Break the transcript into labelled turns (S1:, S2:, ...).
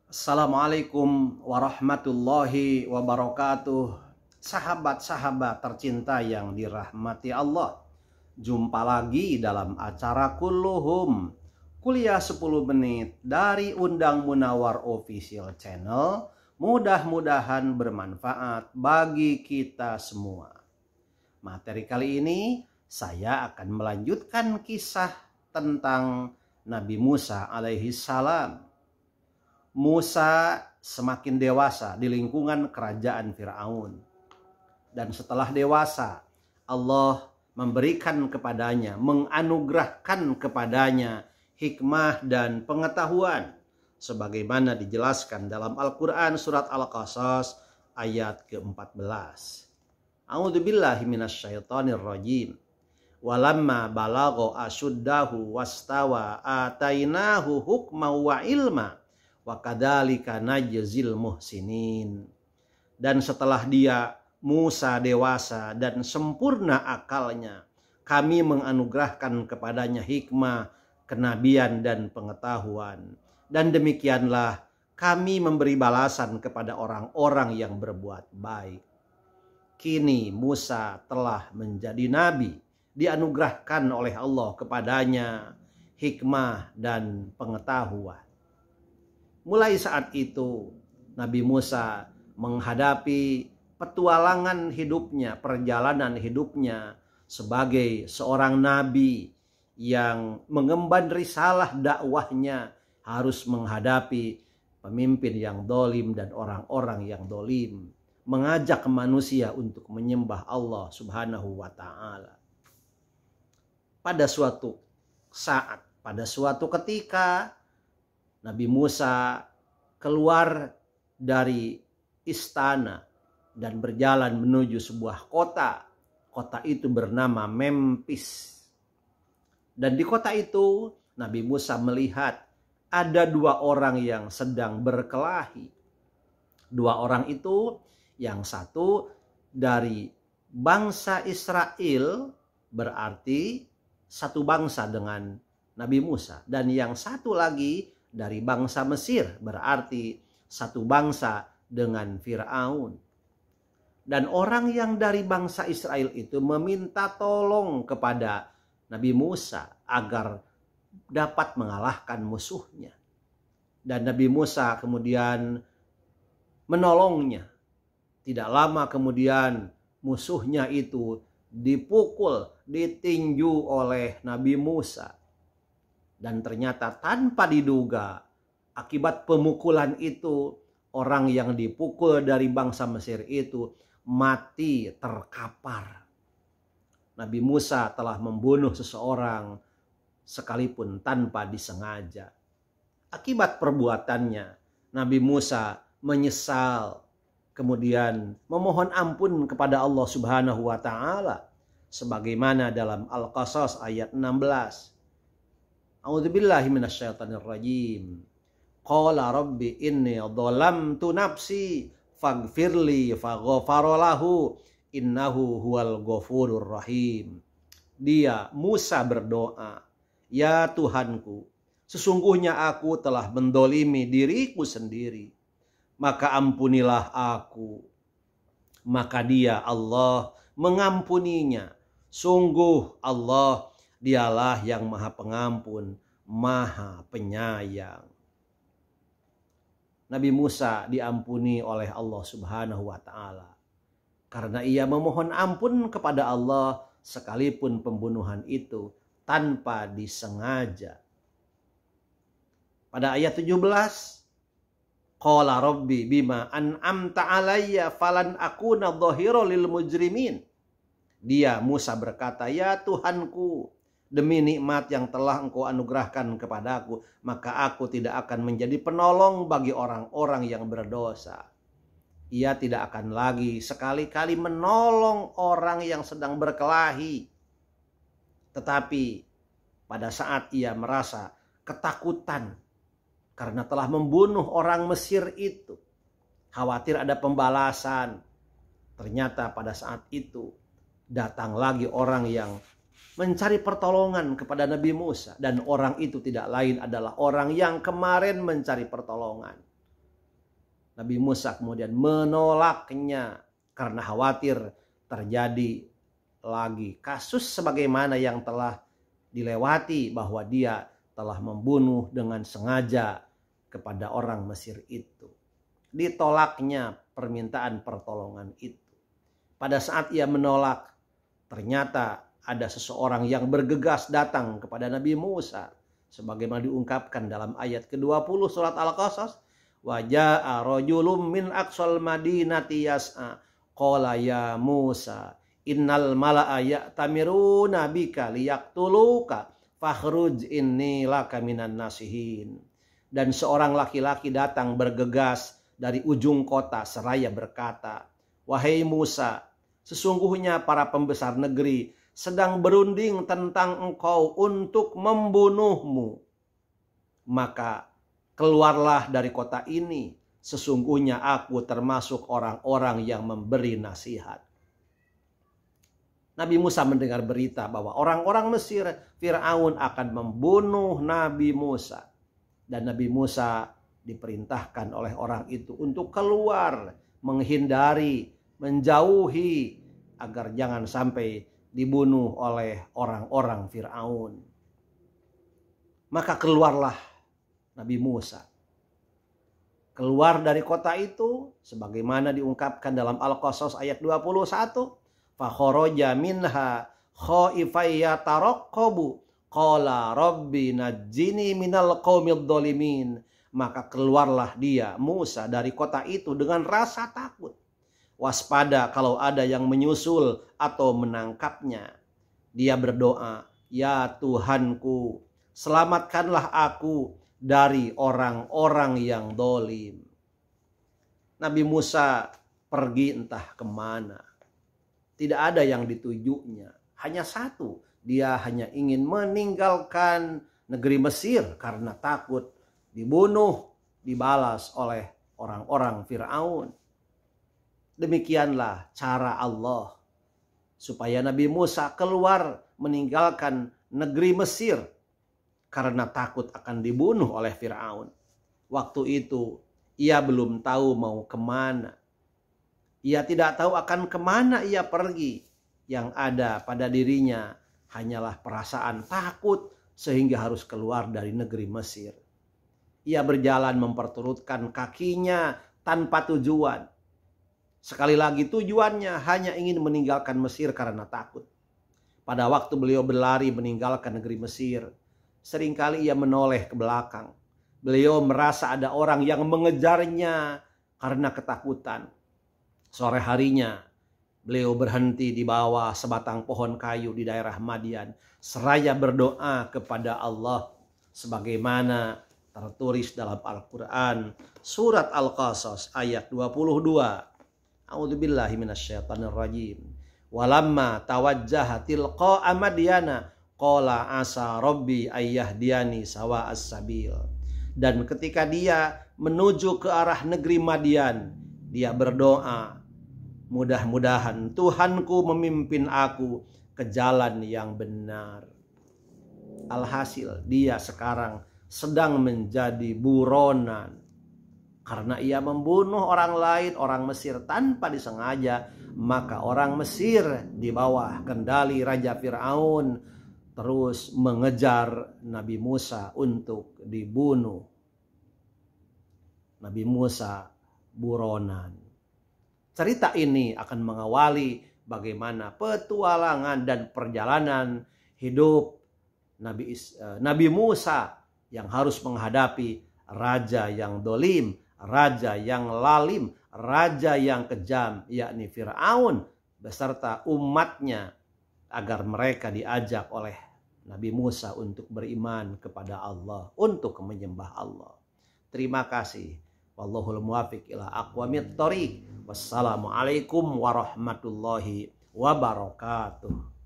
S1: Assalamualaikum warahmatullahi wabarakatuh. Sahabat-sahabat tercinta yang dirahmati Allah, jumpa lagi dalam acara Kulluhum, kuliah 10 menit dari Undang Munawar Official Channel. Mudah-mudahan bermanfaat bagi kita semua. Materi kali ini saya akan melanjutkan kisah tentang Nabi Musa alaihi salam. Musa semakin dewasa di lingkungan kerajaan Firaun. Dan setelah dewasa, Allah memberikan kepadanya, menganugerahkan kepadanya hikmah dan pengetahuan. Sebagaimana dijelaskan dalam Al-Quran surat Al-Qasas ayat ke-14. A'udzubillahi minasyaitonirrajim. Walamma balagha asyuddahu wastawa atainahu hukma wa ilma. Wa kadzalika najzil muhsinin. Dan setelah dia Musa dewasa dan sempurna akalnya, kami menganugerahkan kepadanya hikmah, kenabian dan pengetahuan. Dan demikianlah kami memberi balasan kepada orang-orang yang berbuat baik. Kini Musa telah menjadi nabi, dianugerahkan oleh Allah kepadanya hikmah dan pengetahuan. Mulai saat itu, Nabi Musa menghadapi petualangan hidupnya, perjalanan hidupnya sebagai seorang nabi yang mengemban risalah dakwahnya harus menghadapi pemimpin yang dolim dan orang-orang yang dolim, mengajak manusia untuk menyembah Allah Subhanahu wa Ta'ala. Pada suatu saat, pada suatu ketika, Nabi Musa keluar dari istana dan berjalan menuju sebuah kota. Kota itu bernama Memphis. Dan di kota itu Nabi Musa melihat ada dua orang yang sedang berkelahi. Dua orang itu, yang satu dari bangsa Israel, berarti satu bangsa dengan Nabi Musa. Dan yang satu lagi dari bangsa Mesir, berarti satu bangsa dengan Firaun. Dan orang yang dari bangsa Israel itu meminta tolong kepada Nabi Musa agar dapat mengalahkan musuhnya. Dan Nabi Musa kemudian menolongnya. Tidak lama kemudian musuhnya itu dipukul, ditinju oleh Nabi Musa. Dan ternyata tanpa diduga, akibat pemukulan itu, orang yang dipukul dari bangsa Mesir itu mati terkapar. Nabi Musa telah membunuh seseorang sekalipun tanpa disengaja. Akibat perbuatannya, Nabi Musa menyesal, kemudian memohon ampun kepada Allah Subhanahu wa Ta'ala, sebagaimana dalam Al-Qasas ayat 16. A'udzubillahi minasyaitonirrajim. Qala rabbi inni dhalamtu nafsi faghfirli faghfara lahu innahu huwal ghafurur rahim. Dia Musa berdoa, ya Tuhanku, sesungguhnya aku telah mendolimi diriku sendiri, maka ampunilah aku. Maka dia Allah mengampuninya. Sungguh Allah dialah yang maha pengampun, maha penyayang. Nabi Musa diampuni oleh Allah Subhanahu wa Ta'ala karena ia memohon ampun kepada Allah sekalipun pembunuhan itu tanpa disengaja. Pada ayat 17, qala rabbi bima an'amta alayya falan akuna dhahira lil mujrimin. Dia Musa berkata, ya Tuhanku, demi nikmat yang telah Engkau anugerahkan kepadaku, maka aku tidak akan menjadi penolong bagi orang-orang yang berdosa. Ia tidak akan lagi sekali-kali menolong orang yang sedang berkelahi. Tetapi pada saat ia merasa ketakutan karena telah membunuh orang Mesir itu, khawatir ada pembalasan, ternyata pada saat itu datang lagi orang yang mencari pertolongan kepada Nabi Musa. Dan orang itu tidak lain adalah orang yang kemarin mencari pertolongan. Nabi Musa kemudian menolaknya karena khawatir terjadi lagi kasus sebagaimana yang telah dilewati, bahwa dia telah membunuh dengan sengaja kepada orang Mesir itu. Ditolaknya permintaan pertolongan itu. Pada saat ia menolak, ternyata ada seseorang yang bergegas datang kepada Nabi Musa, sebagaimana diungkapkan dalam ayat ke-20 surat Al-Qasas. Wa jaa rajulun min aqsal madinati yas'a qala ya Musa innal mala'a ya'tamiruna bika liyaqtuluka fakhruj inni laka minan nasihin. Dan seorang laki-laki datang bergegas dari ujung kota seraya berkata, wahai Musa, sesungguhnya para pembesar negeri sedang berunding tentang engkau untuk membunuhmu. Maka keluarlah dari kota ini, sesungguhnya aku termasuk orang-orang yang memberi nasihat. Nabi Musa mendengar berita bahwa orang-orang Mesir, Fir'aun akan membunuh Nabi Musa. Dan Nabi Musa diperintahkan oleh orang itu untuk keluar, menghindari, menjauhi, agar jangan sampai dibunuh oleh orang-orang Fir'aun. Maka keluarlah Nabi Musa. Keluar dari kota itu sebagaimana diungkapkan dalam Al-Qasas ayat 21. Fakharaja minha khaifan yataraqqabu qala rabbi najjini minal qaumidh dhalimin. Maka keluarlah dia Musa dari kota itu dengan rasa takut, waspada kalau ada yang menyusul atau menangkapnya. Dia berdoa, ya Tuhanku, selamatkanlah aku dari orang-orang yang dolim. Nabi Musa pergi entah kemana. Tidak ada yang ditujunya. Hanya satu. Dia hanya ingin meninggalkan negeri Mesir karena takut dibunuh, dibalas oleh orang-orang Fir'aun. Demikianlah cara Allah supaya Nabi Musa keluar meninggalkan negeri Mesir karena takut akan dibunuh oleh Fir'aun. Waktu itu ia belum tahu mau kemana. Ia tidak tahu akan kemana ia pergi. Yang ada pada dirinya hanyalah perasaan takut sehingga harus keluar dari negeri Mesir. Ia berjalan memperturutkan kakinya tanpa tujuan. Sekali lagi tujuannya hanya ingin meninggalkan Mesir karena takut. Pada waktu beliau berlari meninggalkan negeri Mesir, seringkali ia menoleh ke belakang. Beliau merasa ada orang yang mengejarnya karena ketakutan. Sore harinya, beliau berhenti di bawah sebatang pohon kayu di daerah Madian, seraya berdoa kepada Allah sebagaimana tertulis dalam Al-Quran surat Al-Qasas ayat 22. A'udzubillahi minasyaitonir rajim. Walamma tawajjaha tilqa'a Madyana qala asa rabbi ayyahdiyani sawa'as sabil. Dan ketika dia menuju ke arah negeri Madian, dia berdoa, mudah-mudahan Tuhanku memimpin aku ke jalan yang benar. Alhasil dia sekarang sedang menjadi buronan karena ia membunuh orang lain, orang Mesir tanpa disengaja. Maka orang Mesir di bawah kendali Raja Fir'aun terus mengejar Nabi Musa untuk dibunuh. Nabi Musa buronan. Cerita ini akan mengawali bagaimana petualangan dan perjalanan hidup Nabi Musa yang harus menghadapi raja yang dolim, raja yang lalim, raja yang kejam, yakni Fir'aun beserta umatnya, agar mereka diajak oleh Nabi Musa untuk beriman kepada Allah, untuk menyembah Allah. Terima kasih. Wallahul muwaffiq ila aqwamit thoriq. Wassalamualaikum warahmatullahi wabarakatuh.